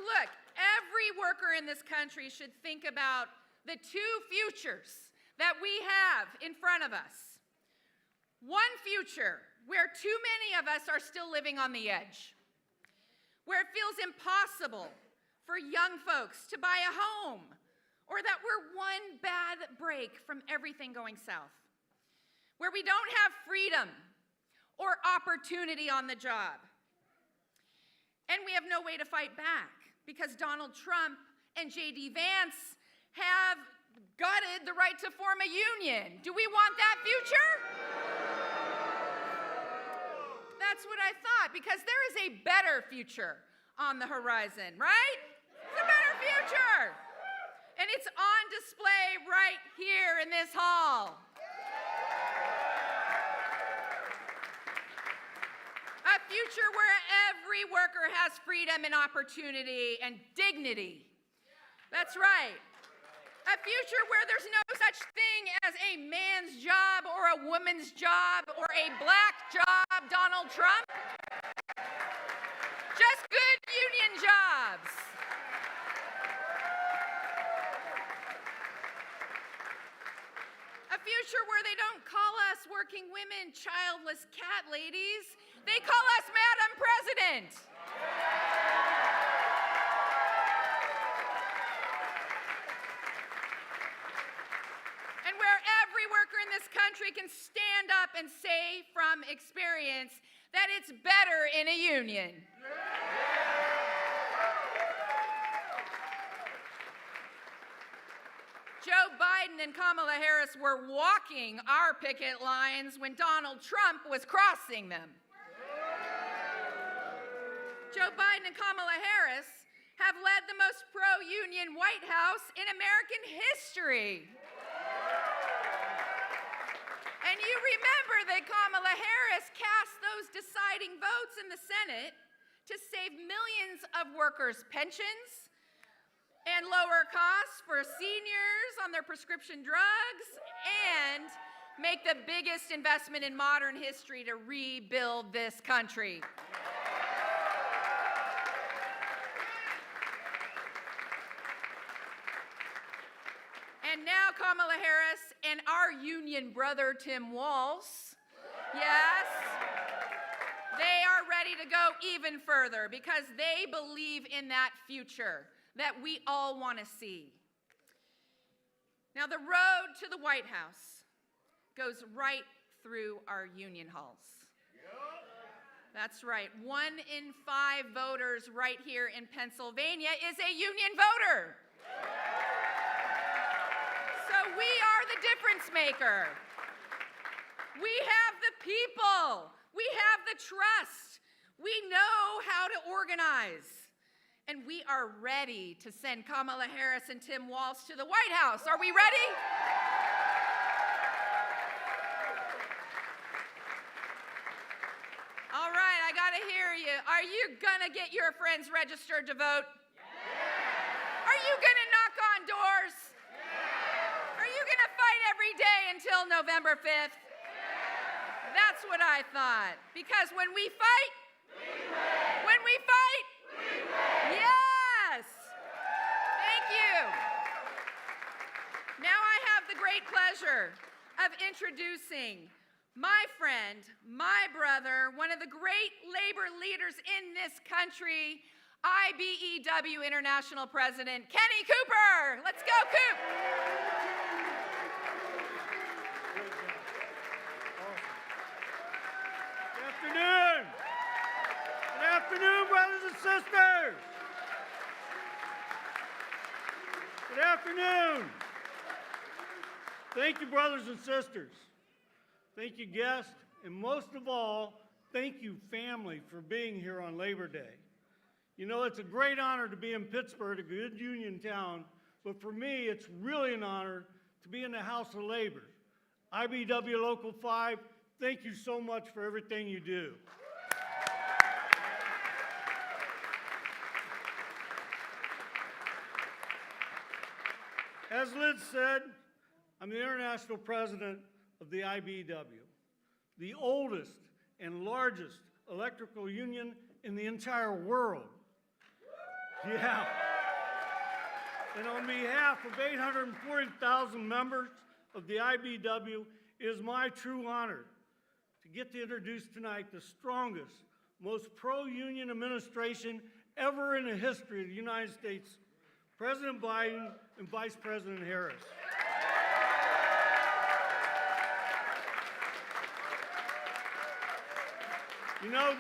look, every worker in this country should think about the two futures that we have in front of us. One future where too many of us are still living on the edge, where it feels impossible for young folks to buy a home, or that we're one bad break from everything going south, where we don't have freedom or opportunity on the job, and we have no way to fight back because Donald Trump and J.D. Vance have gutted the right to form a union. Do we want that future? That's what I thought, because there is a better future on the horizon, right? It's a better future. And it's on display right here in this hall. A future where every worker has freedom and opportunity and dignity. That's right. A future where there's no such thing as a man's job or a woman's job or a black job, Donald Trump. Just good union jobs. A future where they don't call us working women childless cat ladies. They call us Madam President. And where every worker in this country can stand up and say from experience that it's better in a union. Joe Biden and Kamala Harris were walking our picket lines when Donald Trump was crossing them. Joe Biden and Kamala Harris have led the most pro-union White House in American history. And you remember that Kamala Harris cast those deciding votes in the Senate to save millions of workers' pensions and lower costs for seniors on their prescription drugs and make the biggest investment in modern history to rebuild this country. And now Kamala Harris and our union brother, Tim Walz, yes, they are ready to go even further because they believe in that future that we all want to see. Now, the road to the White House goes right through our union halls. That's right. 1 in 5 voters right here in Pennsylvania is a union voter. So we are the difference maker. We have the people. We have the trust. We know how to organize. And we are ready to send Kamala Harris and Tim Walz to the White House. Are we ready? All right, I gotta hear you. Are you gonna get your friends registered to vote? Yeah. Are you gonna knock on doors? Yeah. Are you gonna fight every day until November 5th? Yeah. That's what I thought. Because when we fight, when we fight, yes! Thank you. Now I have the great pleasure of introducing my friend, my brother, one of the great labor leaders in this country, IBEW International President, Kenny Cooper. Let's go, Coop. Good afternoon. Good afternoon, brothers and sisters. Good afternoon. Thank you, brothers and sisters. Thank you, guests. And most of all, thank you, family, for being here on Labor Day. You know, it's a great honor to be in Pittsburgh, a good union town, but for me, it's really an honor to be in the House of Labor. IBEW Local 5, thank you so much for everything you do. As Liz said, I'm the international president of the IBEW, the oldest and largest electrical union in the entire world. Yeah. And on behalf of 840,000 members of the IBW, it is my true honor to get to introduce tonight the strongest, most pro-union administration ever in the history of the United States, President Biden and Vice President Harris. You know,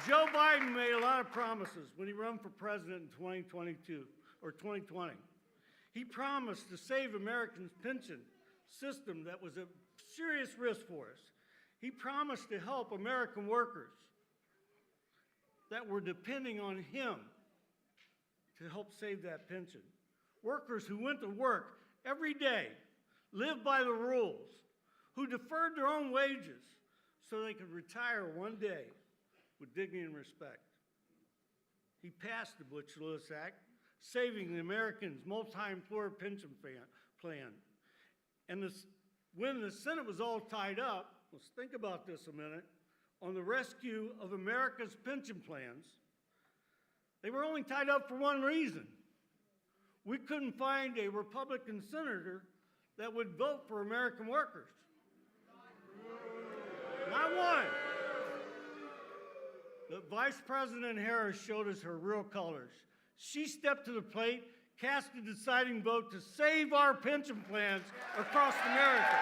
Joe Biden made a lot of promises when he ran for president in 2022 or 2020. He promised to save Americans' pension system that was a serious risk for us. He promised to help American workers that were depending on him to help save that pension. Workers who went to work every day, lived by the rules, who deferred their own wages so they could retire one day with dignity and respect. He passed the Butch-Lewis Act, saving the Americans' multi-employer pension plan. And when the Senate was all tied up, let's think about this a minute, on the rescue of America's pension plans, they were only tied up for one reason. We couldn't find a Republican senator that would vote for American workers. Not one. But Vice President Harris showed us her real colors. She stepped to the plate, cast a deciding vote to save our pension plans across America.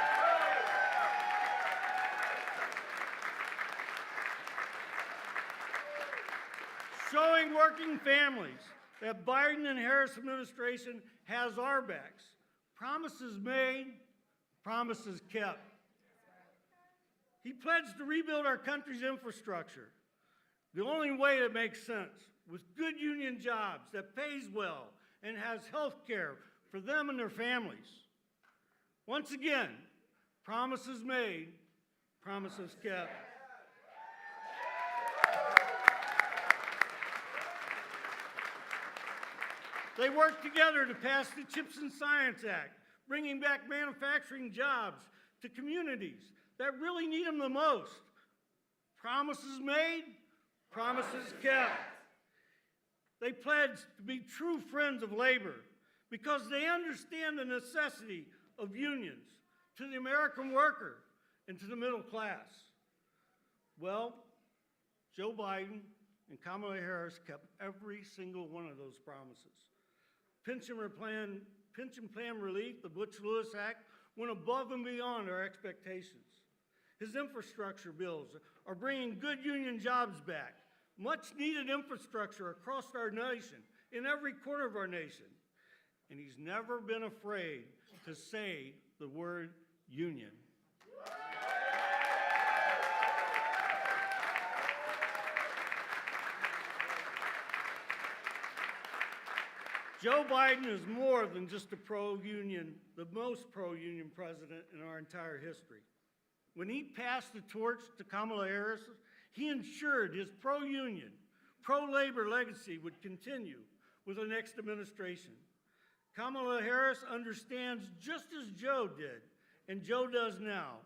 Showing working families that Biden and Harris administration has our backs. Promises made, promises kept. He pledged to rebuild our country's infrastructure the only way that makes sense, with good union jobs that pays well and has health care for them and their families. Once again, promises made, promises kept. They worked together to pass the CHIPS and Science Act, bringing back manufacturing jobs to communities that really need them the most. Promises made, promises kept. They pledged to be true friends of labor because they understand the necessity of unions to the American worker and to the middle class. Well, Joe Biden and Kamala Harris kept every single one of those promises. Pension plan relief, the Butch-Lewis Act, went above and beyond our expectations. His infrastructure bills are bringing good union jobs back, much needed infrastructure across our nation, in every corner of our nation. And he's never been afraid to say the word union. Joe Biden is more than just a pro-union, the most pro-union president in our entire history. When he passed the torch to Kamala Harris, he ensured his pro-union, pro-labor legacy would continue with the next administration. Kamala Harris understands, just as Joe did, and Joe does now,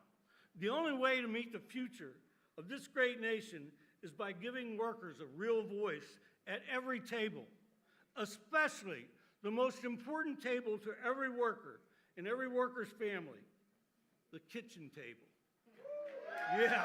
the only way to meet the future of this great nation is by giving workers a real voice at every table, especially the most important table to every worker and every worker's family, the kitchen table. Yeah.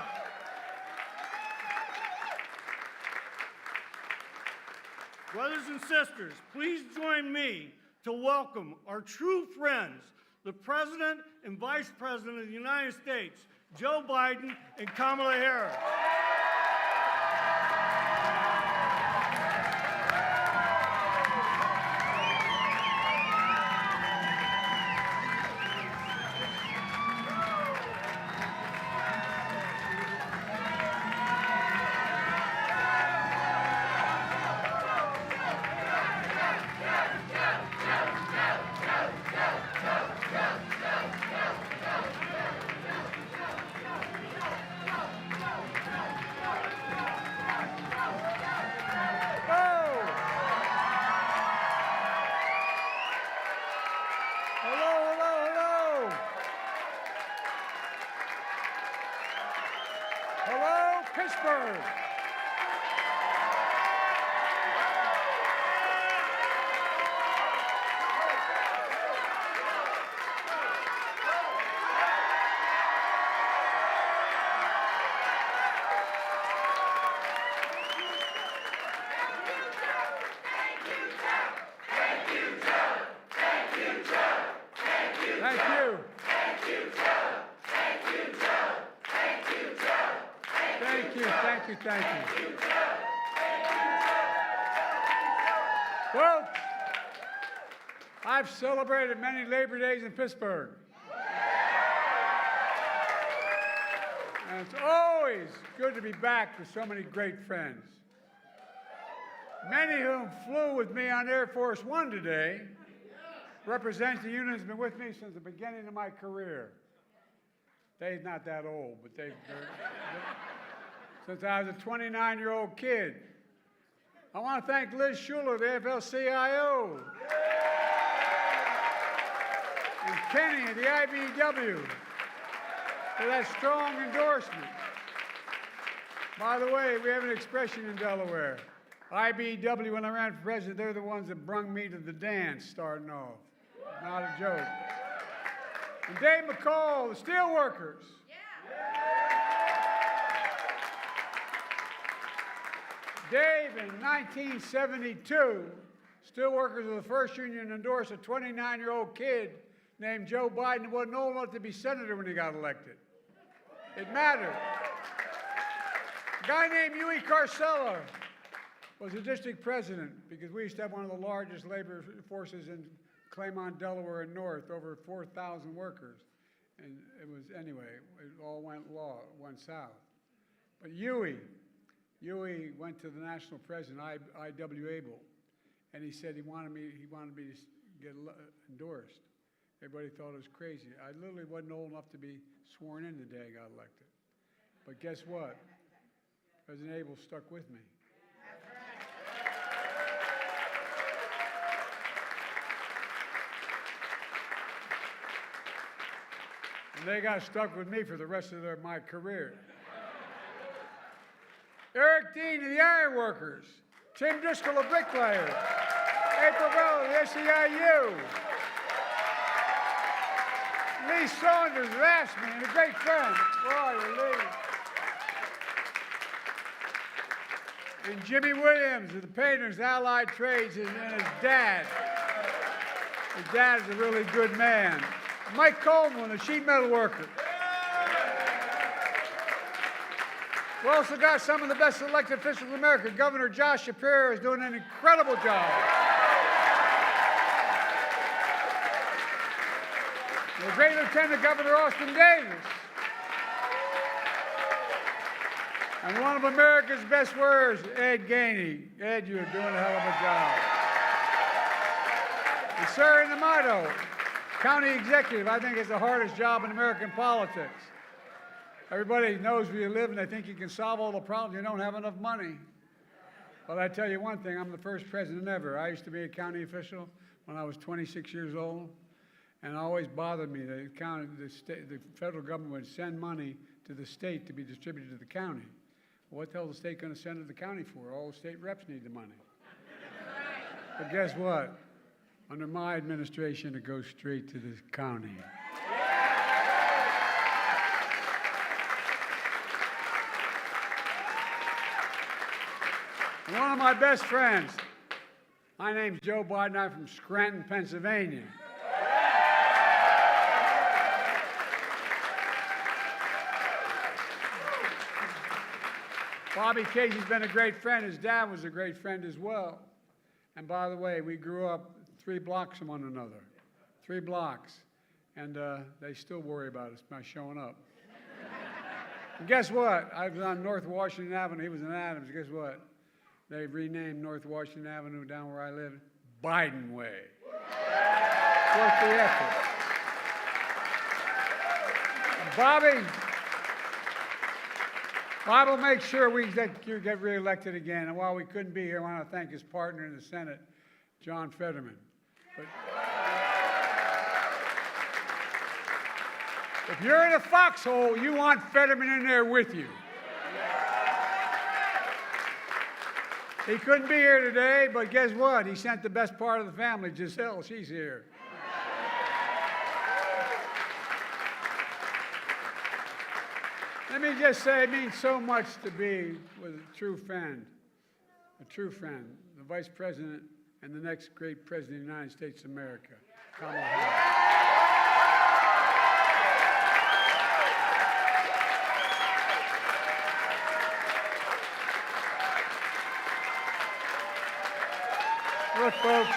Brothers and sisters, please join me to welcome our true friends, the President and Vice President of the United States, Joe Biden and Kamala Harris. thank you. Folks, I've celebrated many Labor Days in Pittsburgh. And it's always good to be back with so many great friends. Many of whom flew with me on Air Force One today represent the union that's been with me since the beginning of my career. They're not that old, but since I was a 29-year-old kid. I want to thank Liz Schuler, the AFL-CIO, and Kenny of the IBEW for that strong endorsement. By the way, we have an expression in Delaware. IBEW, when I ran for president, they're the ones that brung me to the dance starting off. Not a joke. And Dave McCall, the steelworkers. Dave, in 1972, steelworkers were the first union to endorse a 29-year-old kid named Joe Biden who wasn't old enough to be senator when he got elected. It mattered. A guy named Huey Carcella was the district president because we used to have one of the largest labor forces in Claymont, Delaware, and North, over 4,000 workers. And it was, anyway, it all went south. But Huey went to the national president, I.W. Abel, and he said he wanted me to get endorsed. Everybody thought it was crazy. I literally wasn't old enough to be sworn in the day I got elected. But guess what? President Abel stuck with me. And they got stuck with me for the rest of my career. Eric Dean of the Ironworkers, Tim Driscoll of Bricklayers, April Bell of the SEIU, Lee Saunders of AFSCME, and a great friend, Roy Lee, and Jimmy Williams of the Painters Allied Trades, and his dad. His dad is a really good man. Mike Coleman, a sheet metal worker. We also got some of the best elected officials in America. Governor Josh Shapiro is doing an incredible job. The great Lieutenant Governor Austin Davis. And one of America's best words, Ed Gainey. Ed, you're doing a hell of a job. And Sarah Namato, county executive, I think is the hardest job in American politics. Everybody knows where you live and they think you can solve all the problems. You don't have enough money. Well, I tell you one thing, I'm the first president ever. I used to be a county official when I was 26 years old, and it always bothered me that the federal government would send money to the state to be distributed to the county. Well, what the hell is the state going to send it to the county for? All the state reps need the money. But guess what? Under my administration, it goes straight to the county. One of my best friends, my name's Joe Biden, I'm from Scranton, Pennsylvania. Bobby Casey's been a great friend. His dad was a great friend as well. And by the way, we grew up 3 blocks from one another, 3 blocks. And they still worry about us by showing up. And guess what? I was on North Washington Avenue. He was in Adams. Guess what? They renamed North Washington Avenue down where I live, Biden Way. Worth the effort. Bob will make sure we get reelected again. And while we couldn't be here, I want to thank his partner in the Senate, John Fetterman. But if you're in a foxhole, you want Fetterman in there with you. He couldn't be here today, but guess what? He sent the best part of the family, Giselle. She's here. Let me just say, it means so much to be with a true friend, the Vice President and the next great President of the United States of America, Kamala Harris. Look, folks,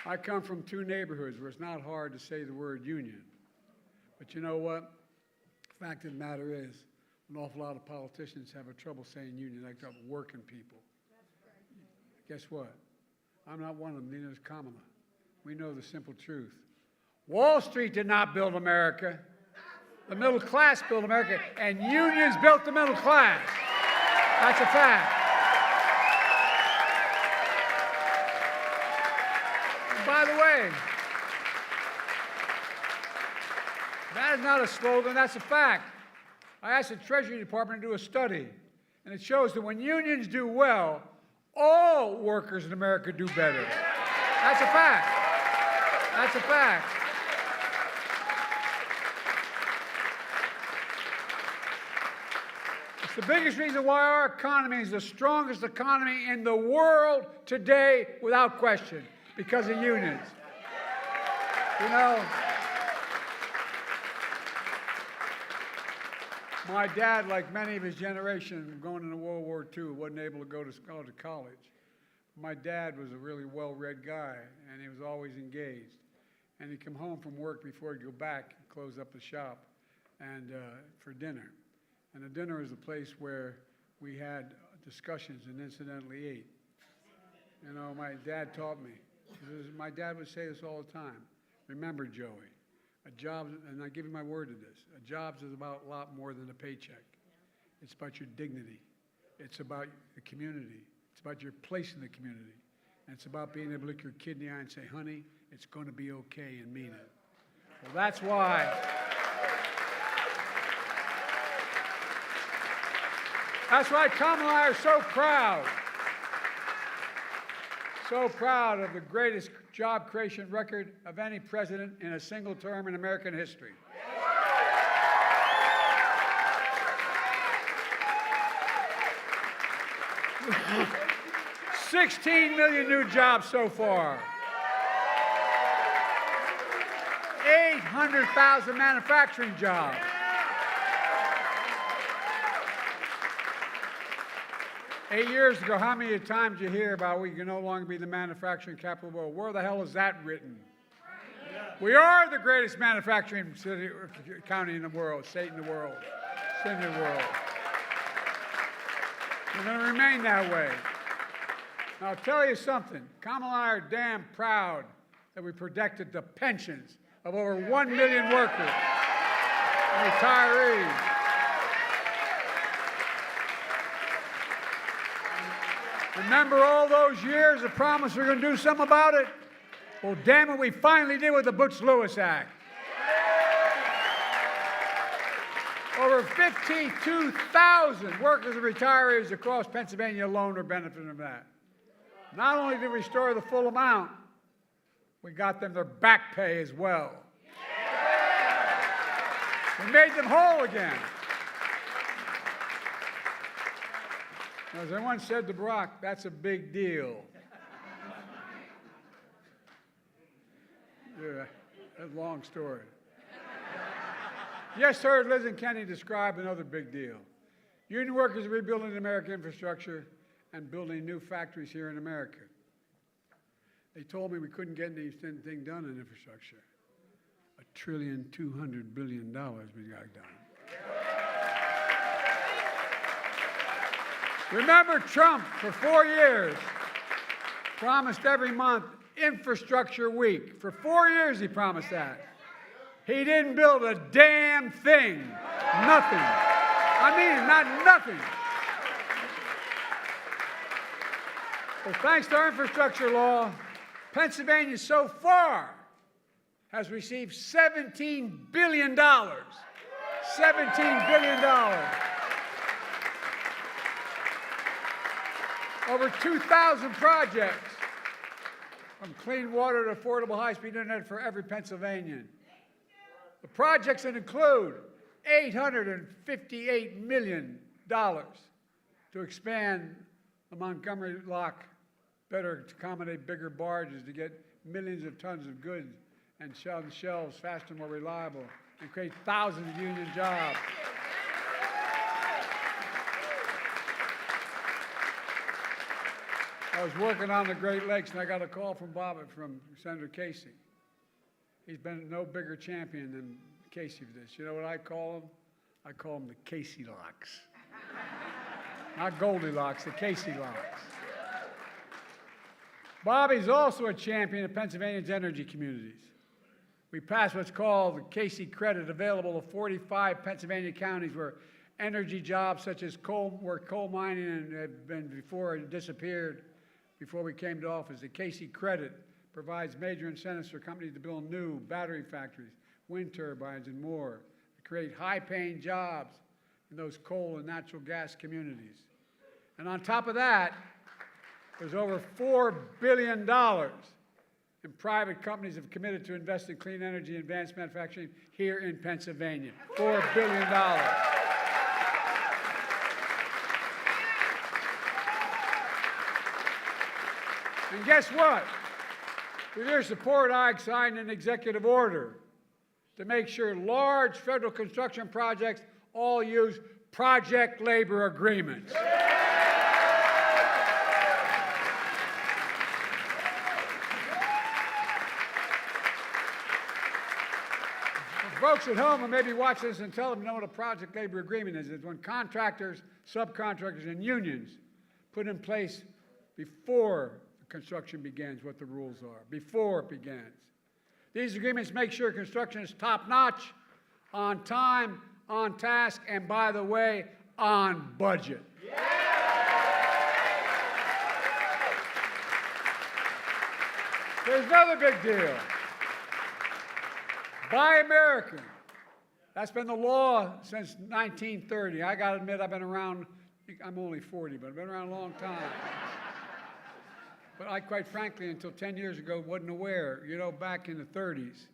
I come from two neighborhoods where it's not hard to say the word union. But you know what? The fact of the matter is, an awful lot of politicians have trouble saying union. They got working people. Guess what? I'm not one of them, neither is Kamala. We know the simple truth. Wall Street did not build America. The middle class built America, and unions built the middle class. That's a fact. And by the way, that is not a slogan, that's a fact. I asked the Treasury Department to do a study, and it shows that when unions do well, all workers in America do better. That's a fact. That's a fact. It's the biggest reason why our economy is the strongest economy in the world today, without question, because of unions. You know, my dad, like many of his generation, going into World War II, wasn't able to go to college. My dad was a really well-read guy, and he was always engaged. And he'd come home from work before he'd go back and close up the shop and for dinner. And the dinner was a place where we had discussions and incidentally ate. You know, my dad taught me. My dad would say this all the time. Remember, Joey, a job, and I give you my word to this, a job is about a lot more than a paycheck. It's about your dignity. It's about the community. It's about your place in the community. And it's about being able to look your kid in the eye and say, honey, it's going to be okay, and mean it. Well, that's why Kamala and I are so proud. So proud of the greatest job creation record of any president in a single term in American history. $16 million new jobs so far. 800,000 manufacturing jobs. Eight years ago, how many times did you hear about we can no longer be the manufacturing capital of the world? Where the hell is that written? We are the greatest manufacturing city, county in the world, state in the world, city in the world. We're going to remain that way. Now, I'll tell you something. Kamala and I are damn proud that we protected the pensions of over 1 million workers and retirees. Remember all those years of promise we're going to do something about it? Well, damn it, we finally did with the Butch-Lewis Act. Over 52,000 workers and retirees across Pennsylvania alone are benefiting from that. Not only did we restore the full amount, we got them their back pay as well. We made them whole again. As I once said to Barack, that's a big deal. Yeah, that's a long story. Yes, heard Liz and Kenny describe another big deal. Union workers are rebuilding American infrastructure and building new factories here in America. They told me we couldn't get anything done in infrastructure. $1.2 trillion we got done. Remember Trump, for 4 years, promised every month Infrastructure Week. For 4 years he promised that. He didn't build a damn thing. Nothing. I mean, not nothing. Well, thanks to our infrastructure law, Pennsylvania so far has received $17 billion. $17 billion. Over 2,000 projects, from clean water to affordable high-speed internet for every Pennsylvanian. The projects that include $858 million to expand the Montgomery Lock better to accommodate bigger barges, to get millions of tons of goods and on shelves faster and more reliable, and create thousands of union jobs. I was working on the Great Lakes, and I got a call from Senator Casey. He's been no bigger champion than Casey for this. You know what I call him? I call him the Casey Locks. Not Goldilocks, the Casey Locks. Bobby's also a champion of Pennsylvania's energy communities. We passed what's called the Casey Credit, available to 45 Pennsylvania counties where energy jobs such as coal mining and had been before it disappeared before we came to office. The Casey Credit provides major incentives for companies to build new battery factories, wind turbines, and more to create high-paying jobs in those coal and natural gas communities. And on top of that, there's over $4 billion in private companies have committed to invest in clean energy and advanced manufacturing here in Pennsylvania. $4 billion. And guess what? With your support, I signed an executive order to make sure large federal construction projects all use project labor agreements. Folks at home who may be watching this and tell them know what a project labor agreement is. It's when contractors, subcontractors, and unions put in place before the construction begins what the rules are, before it begins. These agreements make sure construction is top-notch, on time, on task, and by the way, on budget. Yeah. There's another big deal. Buy American. That's been the law since 1930. I got to admit, I've been around, I'm only 40, but I've been around a long time. But I, quite frankly, until 10 years ago, wasn't aware. You know, back in the 30s,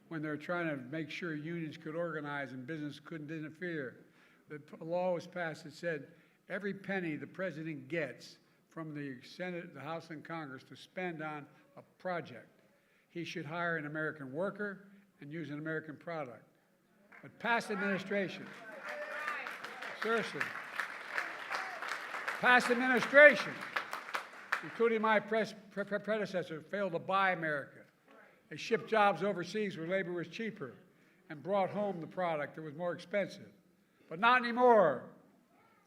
when they were trying to make sure unions could organize and business couldn't interfere, the law was passed that said every penny the president gets from the Senate, the House, and Congress to spend on a project, he should hire an American worker and use an American product. But past administration, seriously, past administration, including my predecessor, failed to buy America. They shipped jobs overseas where labor was cheaper and brought home the product that was more expensive. But not anymore.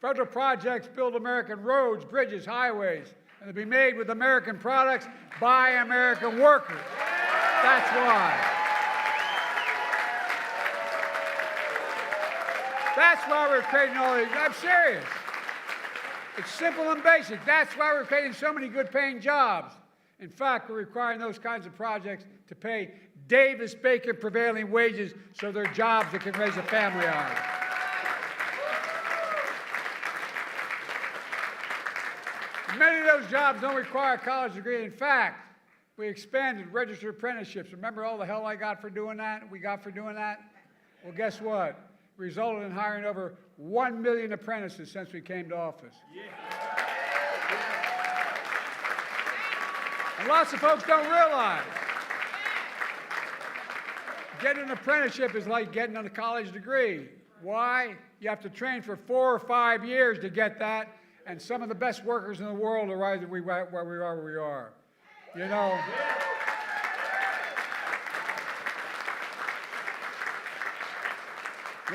Federal projects build American roads, bridges, highways, and they'll be made with American products by American workers. That's why. That's why we're creating all these. I'm serious. It's simple and basic. That's why we're creating so many good-paying jobs. In fact, we're requiring those kinds of projects to pay Davis-Bacon prevailing wages so they're jobs that can raise a family on. Many of those jobs don't require a college degree. In fact, we expanded registered apprenticeships. Remember all the hell I got for doing that? We got for doing that? Well, guess what? Resulted in hiring over 1 million apprentices since we came to office. Yeah. And lots of folks don't realize getting an apprenticeship is like getting a college degree. Why? You have to train for 4 or 5 years to get that, and some of the best workers in the world are right where we are. You know?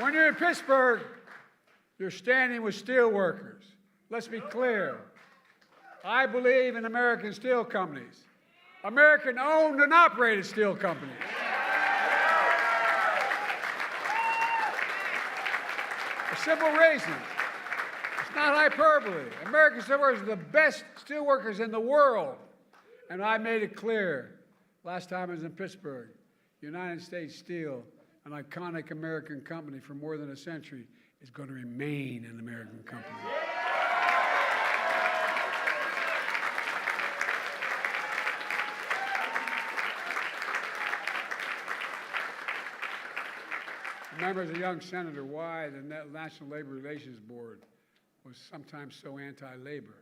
When you're in Pittsburgh, you're standing with steel workers. Let's be clear. I believe in American steel companies. American-owned and operated steel companies. A simple reason. It's not hyperbole. American steelworkers are the best steelworkers in the world. And I made it clear last time I was in Pittsburgh, United States Steel, an iconic American company for more than a century, is going to remain an American company. I remember as a young senator why the National Labor Relations Board was sometimes so anti-labor.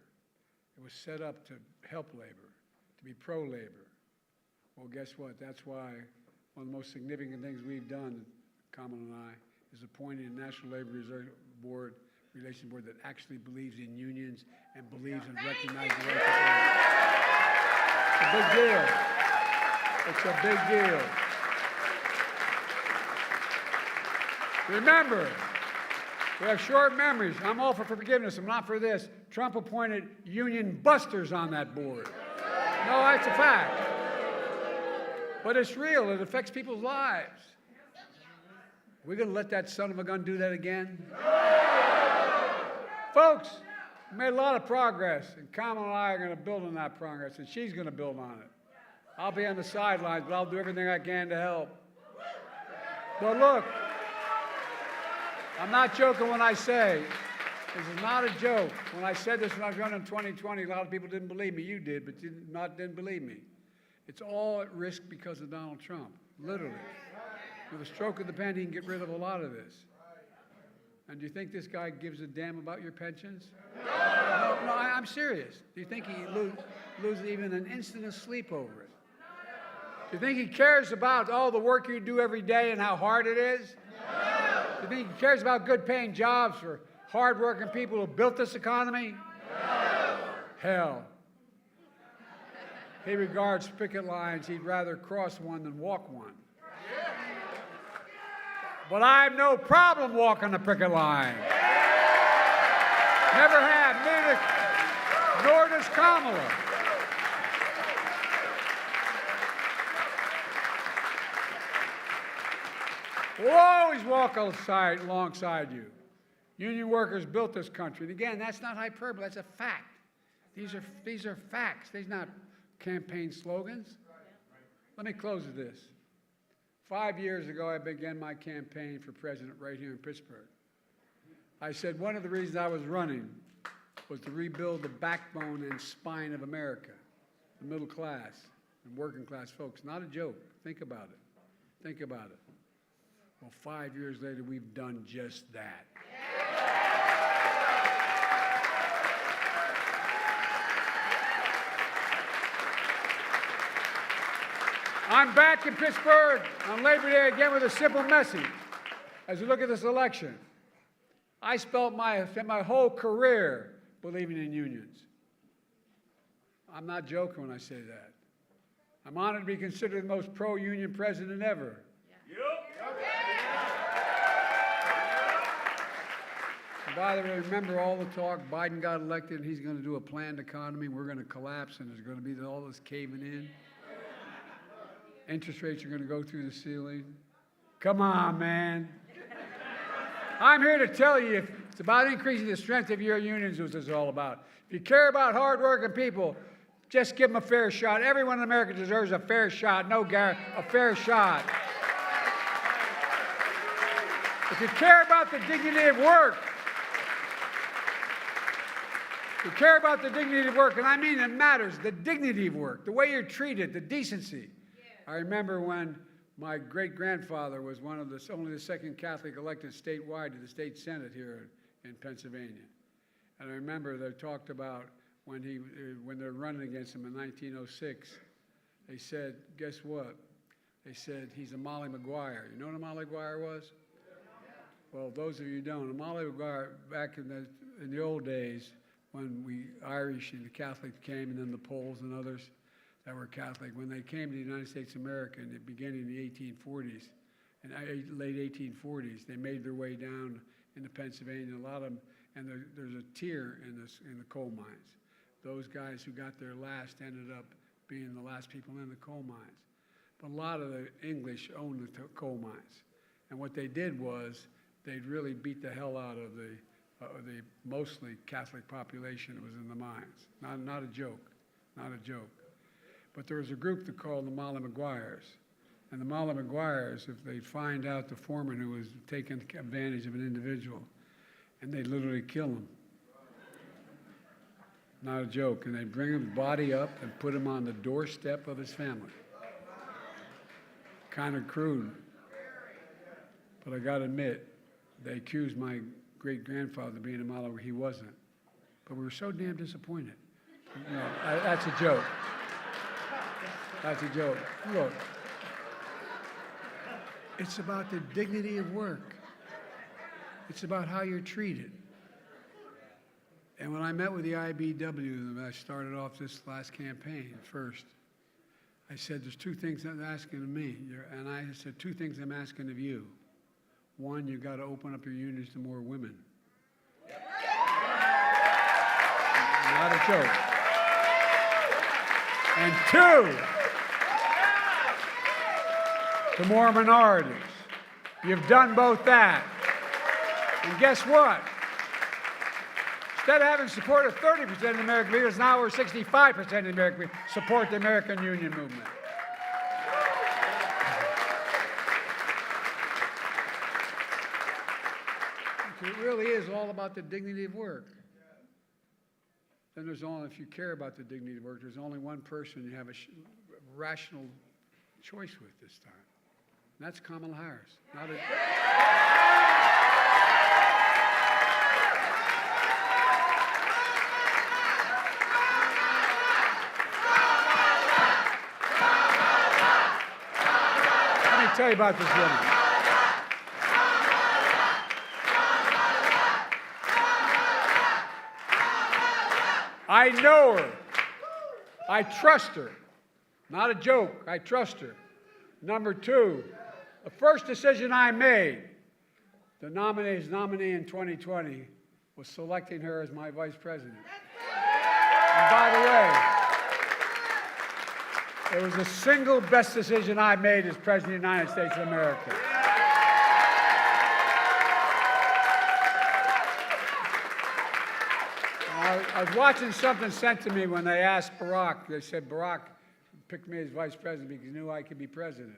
It was set up to help labor, to be pro-labor. Well, guess what? That's why one of the most significant things we've done, Kamala and I, is appointing a National Labor Relations Board that actually believes in unions and believes in recognizing the right to labor. a big deal. It's a big deal. Remember, we have short memories. I'm all for forgiveness. I'm not for this. Trump appointed union busters on that board. No, that's a fact. But it's real. It affects people's lives. We're going to let that son of a gun do that again? Folks, we made a lot of progress, and Kamala and I are going to build on that progress, and she's going to build on it. I'll be on the sidelines, but I'll do everything I can to help. But look, I'm not joking when I say, this is not a joke. When I said this when I was running in 2020, a lot of people didn't believe me. You did, but didn't believe me. It's all at risk because of Donald Trump, literally. With a stroke of the pen, he can get rid of a lot of this. And do you think this guy gives a damn about your pensions? No, I'm serious. Do you think he loses even an instant of sleep over it? Do you think he cares about all the work you do every day and how hard it is? Do you think he cares about good paying jobs for hard-working people who built this economy? Hell. He regards picket lines. He'd rather cross one than walk one. But I have no problem walking the picket line. Never have, neither, nor does Kamala. We'll always walk alongside you. Union workers built this country. And again, that's not hyperbole, that's a fact. These are facts. These are not campaign slogans. Let me close with this. 5 years ago, I began my campaign for president right here in Pittsburgh. I said one of the reasons I was running was to rebuild the backbone and spine of America, the middle class and working class folks. Not a joke. Think about it. Think about it. Well, 5 years later, we've done just that. I'm back in Pittsburgh on Labor Day again with a simple message. As we look at this election, I spent my whole career believing in unions. I'm not joking when I say that. I'm honored to be considered the most pro-union president ever. And by the way, remember all the talk, Biden got elected and he's going to do a planned economy, we're going to collapse and there's going to be all this caving in. Interest rates are going to go through the ceiling. Come on, man. I'm here to tell you, it's about increasing the strength of your unions, is what this is all about. If you care about hardworking people, just give them a fair shot. Everyone in America deserves a fair shot. No, Gary, a fair shot. If you care about the dignity of work, and I mean it matters, the dignity of work, the way you're treated, the decency. I remember when my great-grandfather was only the second Catholic elected statewide to the state Senate here in Pennsylvania. And I remember they talked about when they're running against him in 1906, they said, guess what? They said, he's a Molly Maguire. You know what a Molly Maguire was? Well, those of you who don't, a Molly Maguire, back in the old days, when we Irish and the Catholics came, and then the Poles and others that were Catholic, when they came to the United States of America in the beginning of the 1840s, and late 1840s, they made their way down into Pennsylvania, a lot of them, and there's a tier in the coal mines. Those guys who got there last ended up being the last people in the coal mines. But a lot of the English owned the coal mines. And what they did was they'd really beat the hell out of the mostly Catholic population that was in the mines. Not a joke, not a joke. But there was a group that called the Molly Maguires. And the Molly Maguires, if they find out the foreman who was taking advantage of an individual, and they'd literally kill him. Not a joke. And they'd bring his body up and put him on the doorstep of his family. Kind of crude. But I got to admit, they accused my great-grandfather of being a Molly, he wasn't. But we were so damn disappointed. You know, that's a joke. That's a joke. Look, it's about the dignity of work. It's about how you're treated. And when I met with the IBW, I started off this last campaign first, I said, there's two things I'm asking of me. And I said, two things I'm asking of you. One, you've got to open up your unions to more women. Not a joke. And two, to more minorities. You've done both that. And guess what? Instead of having support of 30% of the American leaders, now we're 65% of the American people support the American Union movement. It really is all about the dignity of work. Then there's only, if you care about the dignity of work, there's only one person you have a rational choice with this time. And that's Kamala Harris. Not a, Let me tell you about this woman. I know her. I trust her. Not a joke. I trust her. Number two, the first decision I made, the nominee in 2020, was selecting her as my vice president. And by the way, it was the single best decision I made as President of the United States of America. I was watching something sent to me when they asked Barack. They said, Barack picked me as vice president because he knew I could be president.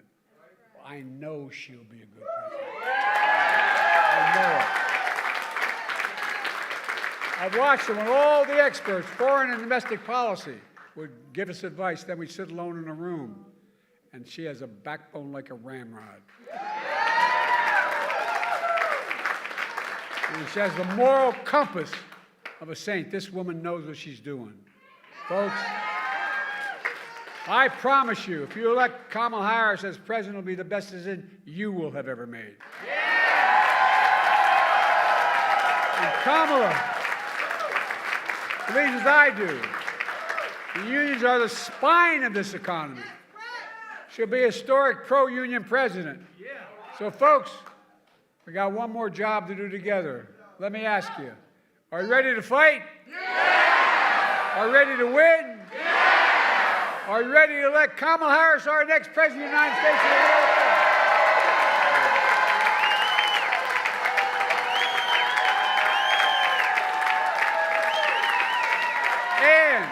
Well, I know she'll be a good president. I know it. I've watched her when all the experts, foreign and domestic policy, would give us advice. Then we'd sit alone in a room, and she has a backbone like a ramrod. And she has the moral compass of a saint. This woman knows what she's doing. Folks, I promise you, if you elect Kamala Harris as president, it'll be the best decision you will have ever made. And Kamala believes as I do. The unions are the spine of this economy. She'll be a historic pro-union president. So, folks, we got one more job to do together. Let me ask you. Are you ready to fight? Yeah! Are you ready to win? Yeah! Are you ready to elect Kamala Harris our next President of the United States of America? And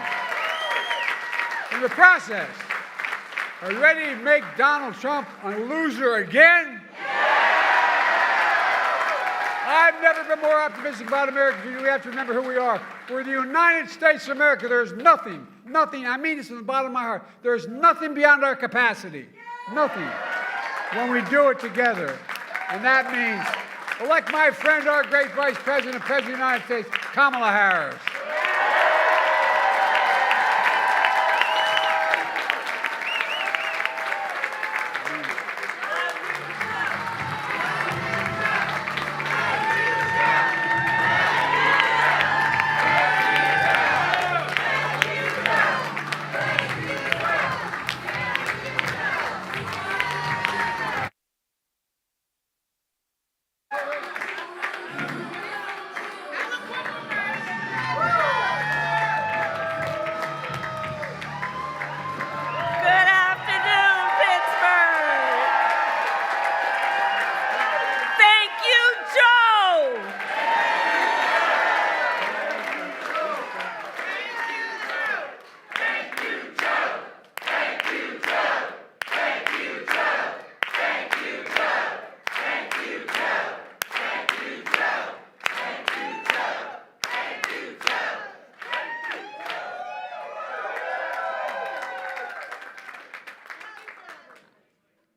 in the process, are you ready to make Donald Trump a loser again? I've never been more optimistic about America. We have to remember who we are. We're the United States of America. There's nothing, I mean this from the bottom of my heart, there's nothing beyond our capacity. Nothing. When we do it together. And that means elect my friend, our great Vice President, President of the United States, Kamala Harris.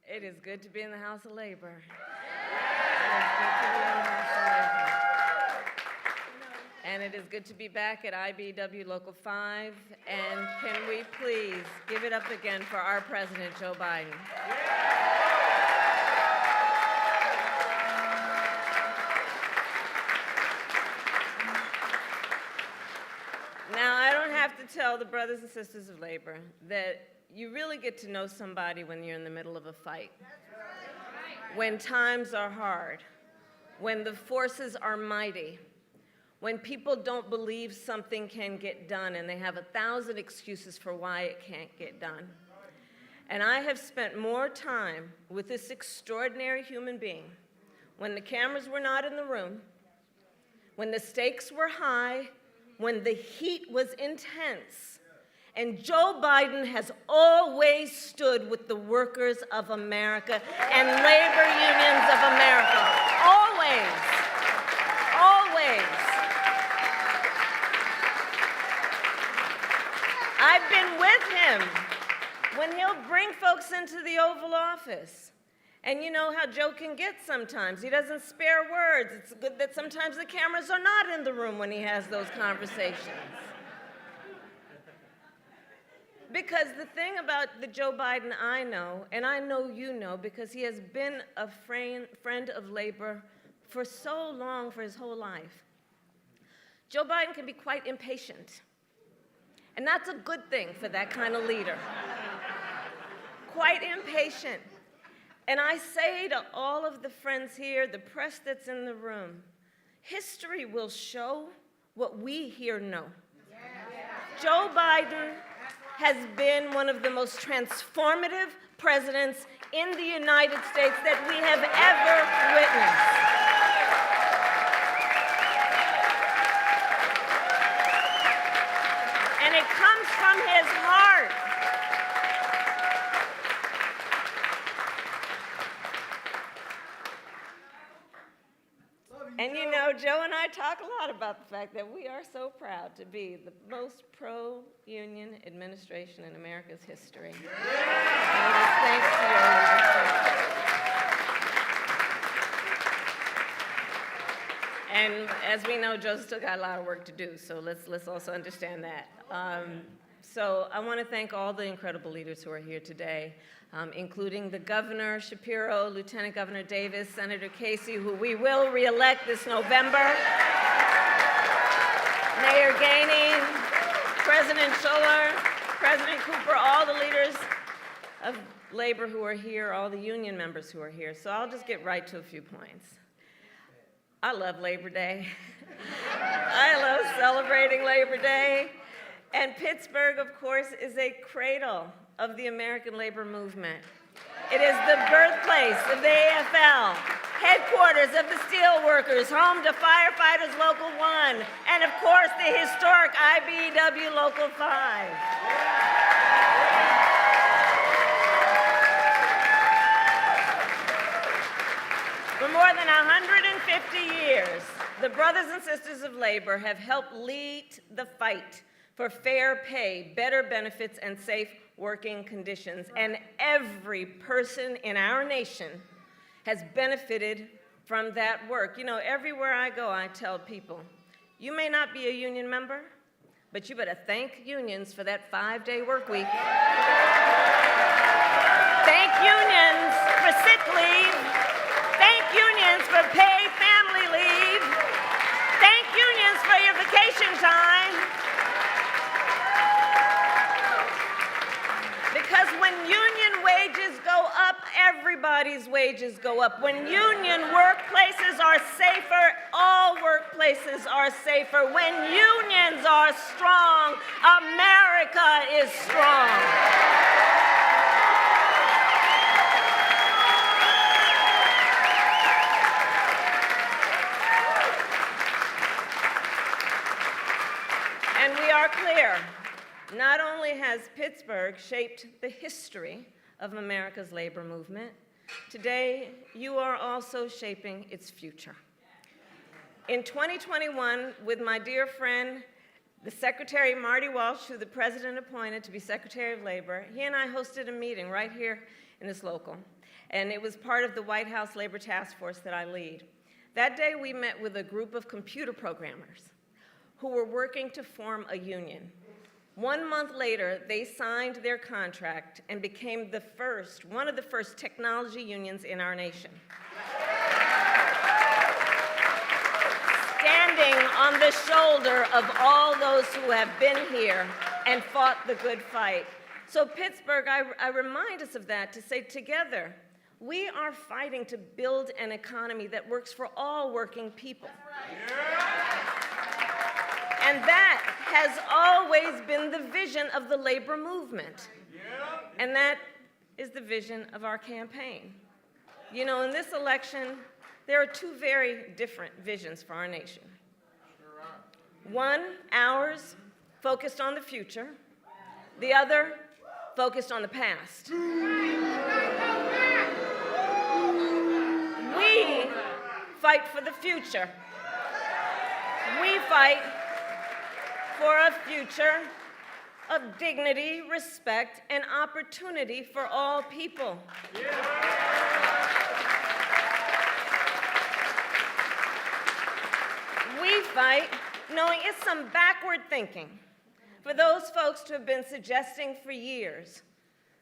It is good to be in the House of Labor. It is good to be in the House of Labor. And it is good to be back at IBEW Local 5. And can we please give it up again for our President, Joe Biden? Now, I don't have to tell the brothers and sisters of labor that you really get to know somebody when you're in the middle of a fight. When times are hard, when the forces are mighty, when people don't believe something can get done and they have 1,000 excuses for why it can't get done. And I have spent more time with this extraordinary human being when the cameras were not in the room, when the stakes were high, when the heat was intense. And Joe Biden has always stood with the workers of America and labor unions of America. Always. Always. I've been with him when he'll bring folks into the Oval Office. And you know how Joe can get sometimes. He doesn't spare words. It's good that sometimes the cameras are not in the room when he has those conversations. Because the thing about the Joe Biden I know, and I know you know, because he has been a friend of labor for so long, for his whole life, Joe Biden can be quite impatient. And that's a good thing for that kind of leader. Quite impatient. And I say to all of the friends here, the press that's in the room, history will show what we here know. Joe Biden has been one of the most transformative presidents in the United States that we have ever witnessed. And it comes from his heart. And you know, Joe and I talk a lot about the fact that we are so proud to be the most pro-union administration in America's history. And it is thanks to your leadership. And as we know, Joe's still got a lot of work to do, so let's also understand that. So I want to thank all the incredible leaders who are here today, including the Governor Shapiro, Lieutenant Governor Davis, Senator Casey, who we will re-elect this November, Mayor Gainey, President Schuller, President Cooper, all the leaders of labor who are here, all the union members who are here. So I'll just get right to a few points. I love Labor Day. I love celebrating Labor Day. And Pittsburgh, of course, is a cradle of the American labor movement. It is the birthplace of the AFL, headquarters of the steelworkers, home to Firefighters Local 1, and of course the historic IBEW Local 5. For more than 150 years, the brothers and sisters of labor have helped lead the fight for fair pay, better benefits, and safe working conditions. And every person in our nation has benefited from that work. You know, everywhere I go, I tell people, you may not be a union member, but you better thank unions for that 5-day work week. Thank unions for sick leave. Thank unions for paid family leave. Thank unions for your vacation time. Because when union wages go up, everybody's wages go up. When union workplaces are safer, all workplaces are safer. When unions are strong, America is strong. And we are clear. Not only has Pittsburgh shaped the history of America's labor movement, today you are also shaping its future. In 2021, with my dear friend, the Secretary Marty Walsh, who the President appointed to be Secretary of Labor, he and I hosted a meeting right here in this local, and it was part of the White House Labor Task Force that I lead. That day we met with a group of computer programmers who were working to form a union. 1 month later, they signed their contract and became one of the first technology unions in our nation. Standing on the shoulder of all those who have been here and fought the good fight. So Pittsburgh, I remind us of that to say together, we are fighting to build an economy that works for all working people. And that has always been the vision of the labor movement. And that is the vision of our campaign. You know, in this election, there are two very different visions for our nation. One, ours, focused on the future. The other, focused on the past. We fight for the future. We fight for a future of dignity, respect, and opportunity for all people. We fight knowing it's some backward thinking for those folks who have been suggesting for years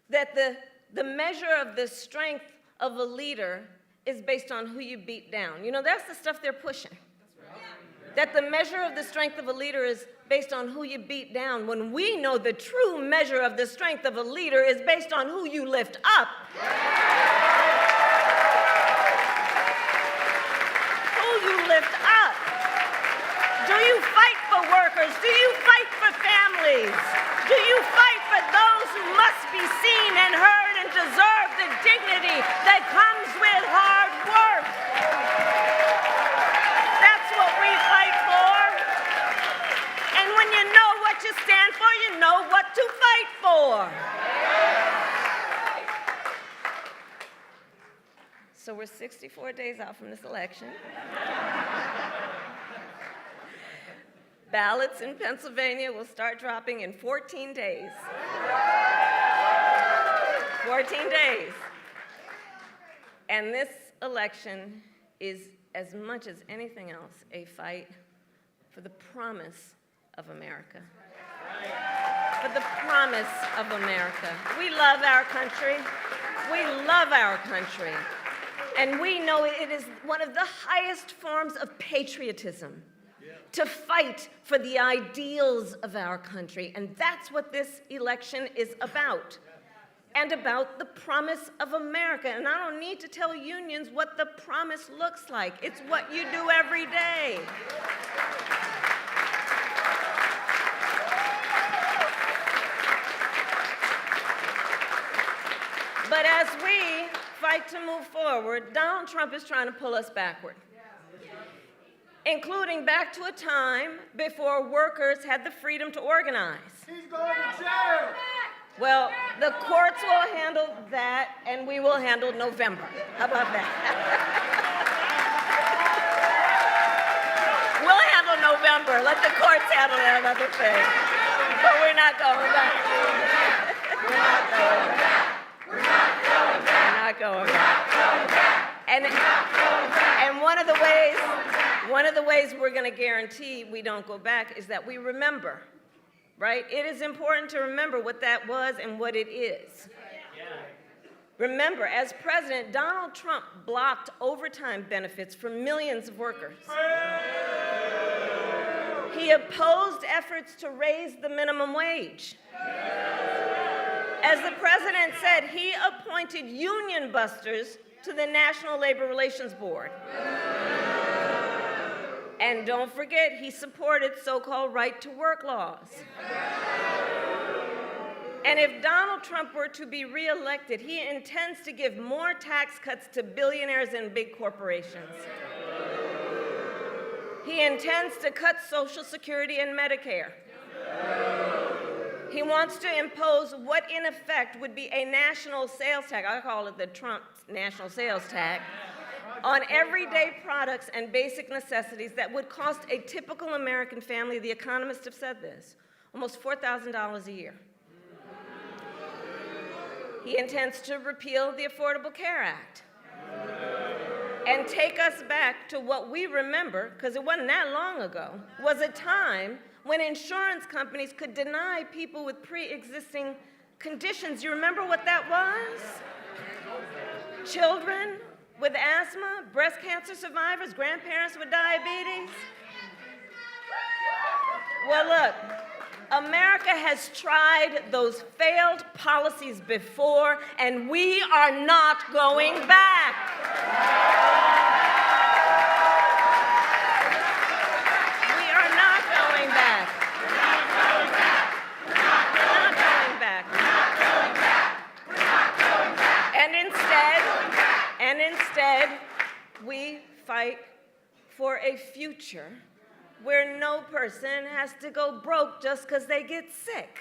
that the measure of the strength of a leader is based on who you beat down. You know, that's the stuff they're pushing. That the measure of the strength of a leader is based on who you beat down, when we know the true measure of the strength of a leader is based on who you lift up. Who you lift up. Do you fight for workers? Do you fight for families? Do you fight for those who must be seen and heard and deserve the dignity that comes with hard work? That's what we fight for. And when you know what you stand for, you know what to fight for. So we're 64 days out from this election. Ballots in Pennsylvania will start dropping in 14 days. 14 days. And this election is, as much as anything else, a fight for the promise of America. For the promise of America. We love our country. We love our country. And we know it is one of the highest forms of patriotism to fight for the ideals of our country. And that's what this election is about. And about the promise of America. And I don't need to tell unions what the promise looks like. It's what you do every day. But as we fight to move forward, Donald Trump is trying to pull us backward, including back to a time before workers had the freedom to organize. He's going to jail. Well, the courts will handle that, and we will handle November. How about that? We'll handle November. Let the courts handle that other thing. But we're not going back. We're not going back. We're not going back. And one of the ways we're going to guarantee we don't go back is that we remember. Right? It is important to remember what that was and what it is. Remember, as president, Donald Trump blocked overtime benefits for millions of workers. He opposed efforts to raise the minimum wage. As the president said, he appointed union busters to the National Labor Relations Board. And don't forget, he supported so-called right-to-work laws. And if Donald Trump were to be reelected, he intends to give more tax cuts to billionaires and big corporations. He intends to cut Social Security and Medicare. He wants to impose what, in effect, would be a national sales tax. I call it the Trump national sales tax. On everyday products and basic necessities that would cost a typical American family, the economists have said this, almost $4,000 a year. He intends to repeal the Affordable Care Act and take us back to what we remember, because it wasn't that long ago, was a time when insurance companies could deny people with pre-existing conditions. You remember what that was? Children with asthma, breast cancer survivors, grandparents with diabetes. Well, look, America has tried those failed policies before, and we are not going back. We are not going back. Not going back. And instead, we fight for a future where no person has to go broke just because they get sick.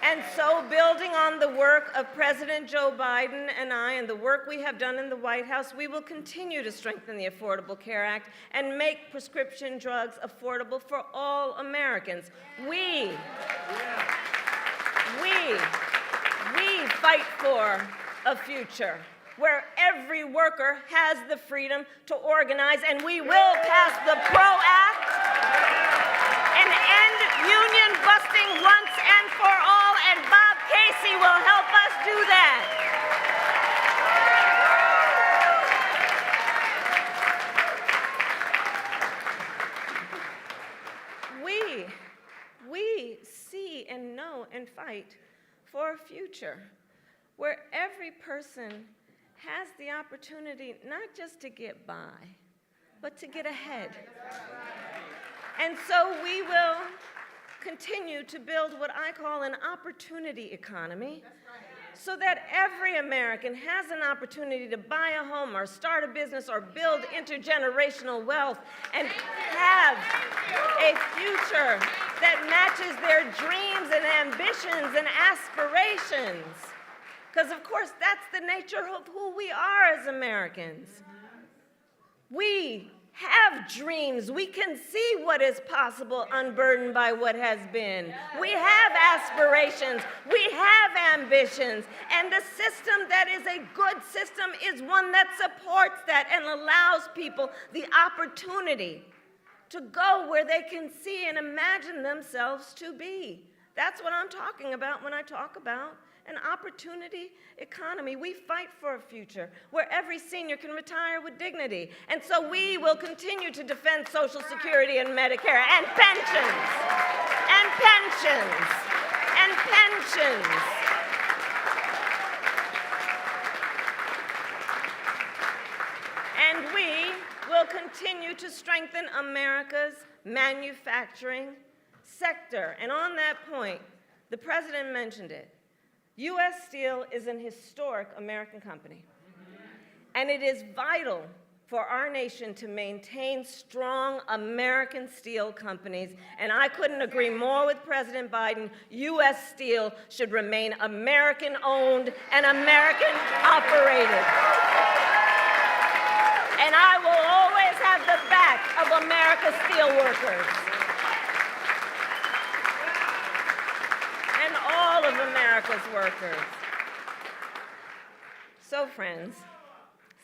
And so, building on the work of President Joe Biden and I and the work we have done in the White House, we will continue to strengthen the Affordable Care Act and make prescription drugs affordable for all Americans. We fight for a future where every worker has the freedom to organize, and we will pass the PRO Act and end union busting once and for all, and Bob Casey will help us do that. We see and know and fight for a future where every person has the opportunity not just to get by, but to get ahead. And so we will continue to build what I call an opportunity economy, so that every American has an opportunity to buy a home or start a business or build intergenerational wealth and have a future that matches their dreams and ambitions and aspirations. Because, of course, that's the nature of who we are as Americans. We have dreams. We can see what is possible unburdened by what has been. We have aspirations. We have ambitions. And the system that is a good system is one that supports that and allows people the opportunity to go where they can see and imagine themselves to be. That's what I'm talking about when I talk about an opportunity economy. We fight for a future where every senior can retire with dignity. And so we will continue to defend Social Security and Medicare and pensions, and pensions, and pensions. And we will continue to strengthen America's manufacturing sector. And on that point, the president mentioned it. U.S. Steel is an historic American company, and it is vital for our nation to maintain strong American steel companies, and I couldn't agree more with President Biden. U.S. Steel should remain American-owned and American-operated. And I will always have the back of America's steelworkers. All of America's workers. So, friends,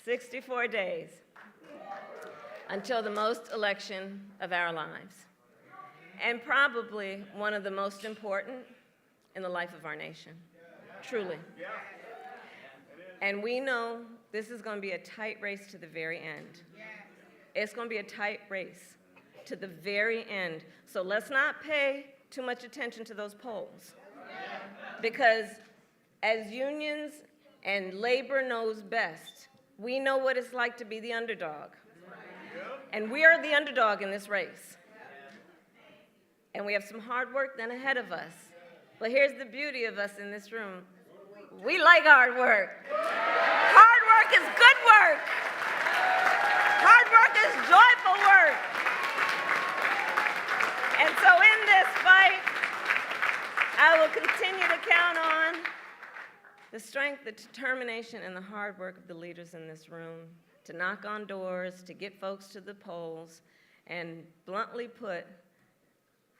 64 days until the most election of our lives, and probably one of the most important in the life of our nation, truly. And we know this is going to be a tight race to the very end. It's going to be a tight race to the very end. So let's not pay too much attention to those polls. Because as unions and labor knows best, we know what it's like to be the underdog. And we are the underdog in this race. And we have some hard work then ahead of us. But here's the beauty of us in this room. We like hard work. Hard work is good work. Hard work is joyful work. And so in this fight, I will continue to count on the strength, the determination, and the hard work of the leaders in this room to knock on doors, to get folks to the polls, and bluntly put,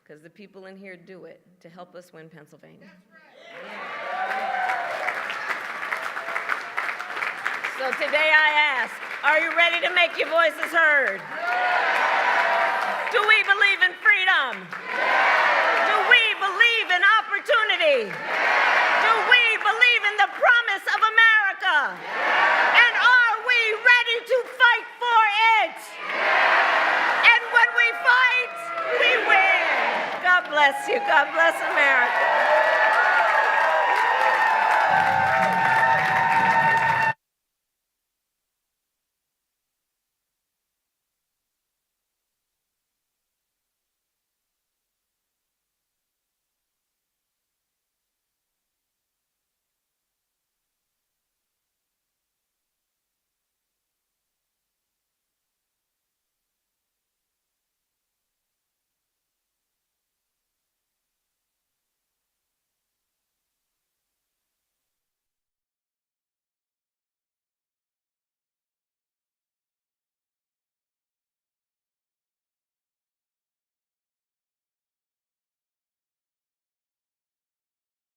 because the people in here do it, to help us win Pennsylvania. So today I ask, are you ready to make your voices heard? Do we believe in freedom? Do we believe in opportunity? Do we believe in the promise of America? And are we ready to fight for it? And when we fight, we win. God bless you. God bless America.